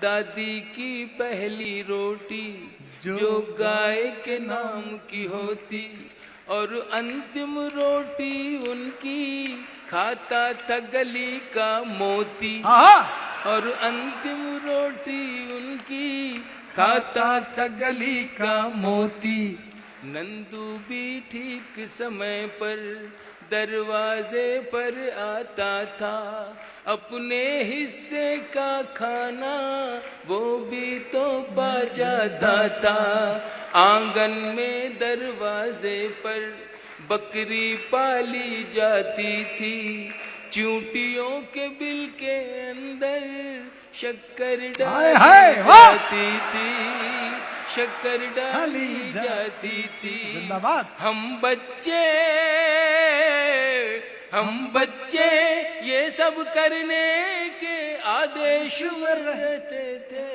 दादी की पहली रोटी जो गाय के नाम की होती, और अंतिम रोटी उनकी खाता था गली का मोती। और अंतिम रोटी उनकी खाता था गली का मोती। नंदू भी ठीक समय पर दरवाजे पर आता था, अपने हिस्से का खाना वो भी तो पा जाता था। आंगन में दरवाजे पर बकरी पाली जाती थी, चूंटियों के बिल के अंदर शक्कर डाली जाती थी, शक्कर डाली जाती थी। हम बच्चे ये सब करने के आदेश में रहते थे।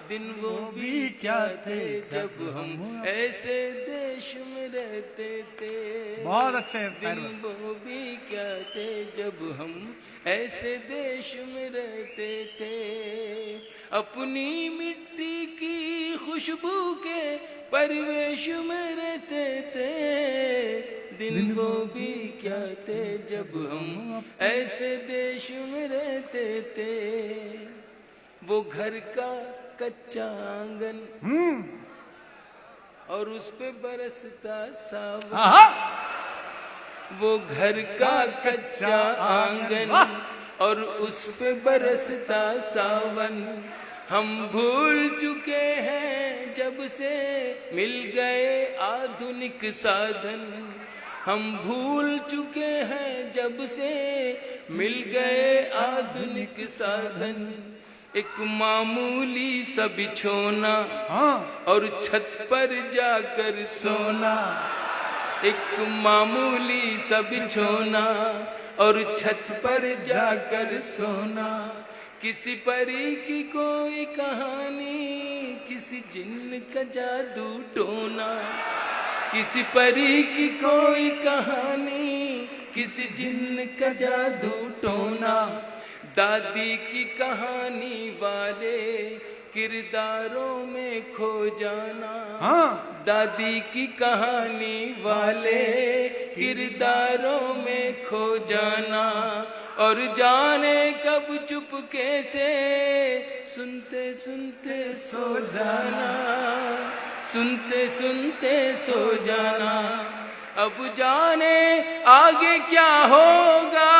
दिन वो भी क्या थे जब हम ऐसे देश में रहते थे। बहुत अच्छे। दिन वो भी क्या थे जब हम ऐसे देश में रहते थे। अपनी मिट्टी की खुशबू के परिवेश में रहते थे। दिन वो भी क्या थे जब हम ऐसे देश में रहते थे। वो घर का कच्चा आंगन और उस पे बरसता सावन। वो घर का कच्चा आंगन और उस पे बरसता सावन। हम भूल चुके हैं जब से मिल गए आधुनिक साधन। हम भूल चुके हैं जब से मिल गए आधुनिक साधन। एक मामूली सा बिछोना और छत पर जाकर सोना। एक मामूली सा बिछोना और छत पर जाकर सोना। किसी परी की कोई कहानी, किसी जिन्न का जादू टोना। किसी परी की कोई कहानी, किसी जिन्न का जादू टोना। दादी की कहानी वाले किरदारों में खो जाना। दादी की कहानी वाले किरदारों में खो जाना। और जाने कब चुपके से सुनते सुनते सो जाना। सुनते सुनते सो जाना। अब जाने आगे क्या होगा।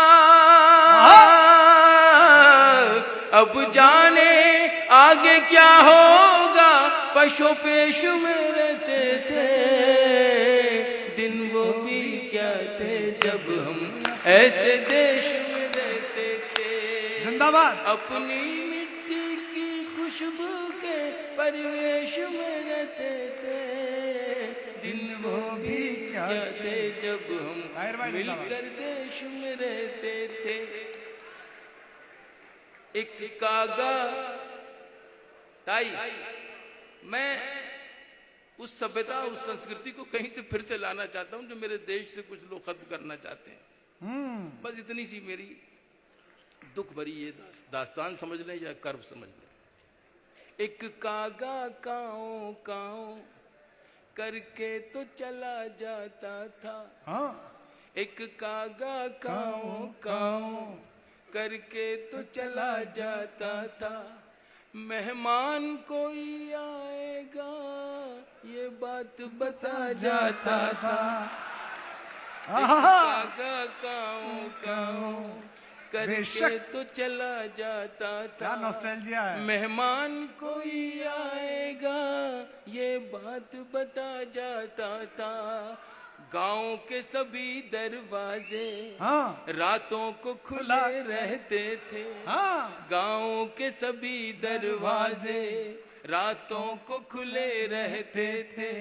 अब जाने आगे क्या होगा। पशु पेश में रहते थे। दिन वो भी क्या थे जब हम ऐसे देश में रहते थे। जिंदाबाद। अपनी मिट्टी की खुशबू के परिवेश में रहते थे। दिन वो भी क्या थे जब हम मिलकर देश में रहते थे। एक कागा ताई, मैं उस सभ्यता उस संस्कृति को कहीं से फिर से लाना चाहता हूं जो मेरे देश से कुछ लोग खत्म करना चाहते हैं। बस इतनी सी मेरी दुख भरी ये दास्तान समझ लें या कर्व समझ लें। एक कागा काओ काओ करके तो चला जाता था। एक कागा काओ काओ करके तो चला जाता था। मेहमान कोई आएगा ये बात बता जाता था। कागा काओ काओ करके तो चला जाता था। नॉस्टैल्जिया है। मेहमान कोई आएगा ये बात बता जाता था। गांव के सभी दरवाजे रातों को खुले रहते थे। गांव के सभी दरवाजे रातों को खुले रहते थे।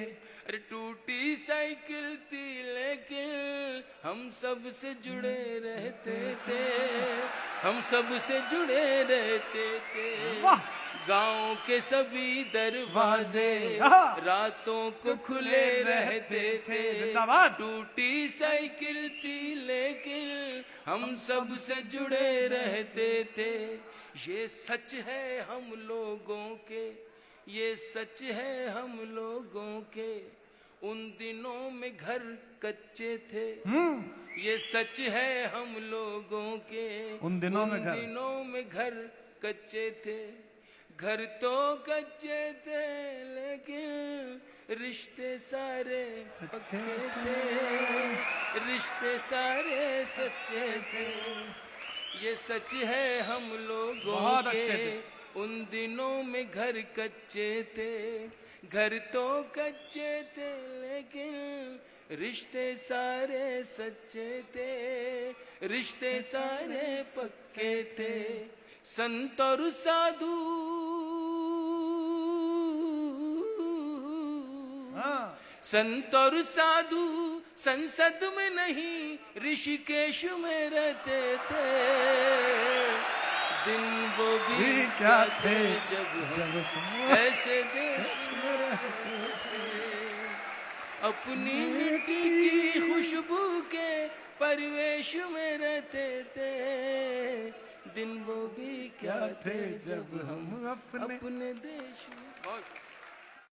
अरे टूटी साइकिल थी लेकिन हम सब से जुड़े रहते थे। हम सब से जुड़े रहते थे। गांव के सभी दरवाजे रातों को खुले रहते थे। टूटी साइकिल थी लेकिन हम सब से जुड़े रहते थे। ये सच है हम लोगों के, ये सच है हम लोगों के, उन दिनों में घर कच्चे थे। ये सच है हम लोगों के, उन दिनों में घर कच्चे थे। घर तो कच्चे थे लेकिन रिश्ते सारे पक्के थे, रिश्ते सारे सच्चे थे। ये सच है हम लोगों बहुत के, अच्छे थे। उन दिनों में घर कच्चे थे। घर तो कच्चे थे लेकिन रिश्ते सारे सच्चे थे, रिश्ते सारे पक्के थे। संत और साधु संत और साधु संसद में नहीं ऋषिकेश में रहते थे। दिन वो भी क्या थे जब हम ऐसे देश में रहते थे। अपनी मिट्टी की खुशबू के परिवेश में रहते थे। दिन वो भी क्या थे जब हम अपने देश में।